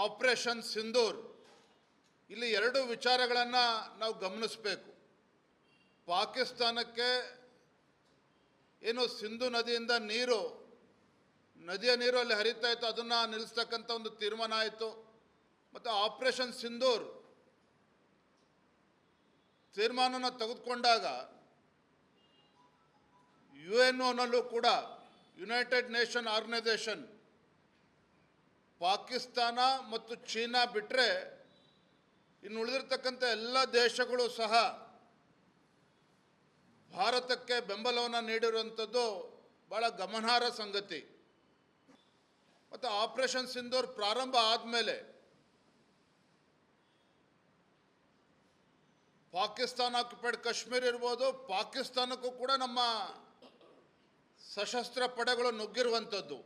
Operation Sindoor ಇಲ್ಲಿ ಎರಡು ವಿಚಾರಗಳನ್ನು ನಾವು ಗಮನಿಸಬೇಕು. ಪಾಕಿಸ್ತಾನಕ್ಕೆ ಏನು ಸಿಂಧು ನದಿಯಿಂದ ನದಿಯ ನೀರು ಅಲ್ಲಿ ಹರಿತಾ ಇತ್ತು, ಅದನ್ನು ನಿಲ್ಲಿಸ್ತಕ್ಕಂಥ ಒಂದು ತೀರ್ಮಾನ ಆಯಿತು. ಮತ್ತು ಆಪರೇಷನ್ ಸಿಂಧೂರ್ ತೀರ್ಮಾನನ ತೆಗೆದುಕೊಂಡಾಗ UNOನಲ್ಲೂ ಕೂಡ, ಯುನೈಟೆಡ್ ನೇಷನ್ ಆರ್ಗನೈಸೇಷನ್, ಪಾಕಿಸ್ತಾನ ಮತ್ತು ಚೀನಾ ಬಿಟ್ಟರೆ ಇನ್ನು ಉಳಿದಿರ್ತಕ್ಕಂಥ ಎಲ್ಲ ದೇಶಗಳು ಸಹ ಭಾರತಕ್ಕೆ ಬೆಂಬಲವನ್ನು ನೀಡಿರುವಂಥದ್ದು ಭಾಳ ಗಮನಾರ್ಹ ಸಂಗತಿ. ಮತ್ತು ಆಪರೇಷನ್ ಸಿಂಧೂರ್ ಪ್ರಾರಂಭ ಆದಮೇಲೆ ಪಾಕಿಸ್ತಾನ ಆಕ್ಯುಪೈಡ್ ಕಾಶ್ಮೀರ ಇರ್ಬೋದು, ಪಾಕಿಸ್ತಾನಕ್ಕೂ ಕೂಡ ನಮ್ಮ ಸಶಸ್ತ್ರ ಪಡೆಗಳು ನುಗ್ಗಿರುವಂಥದ್ದು.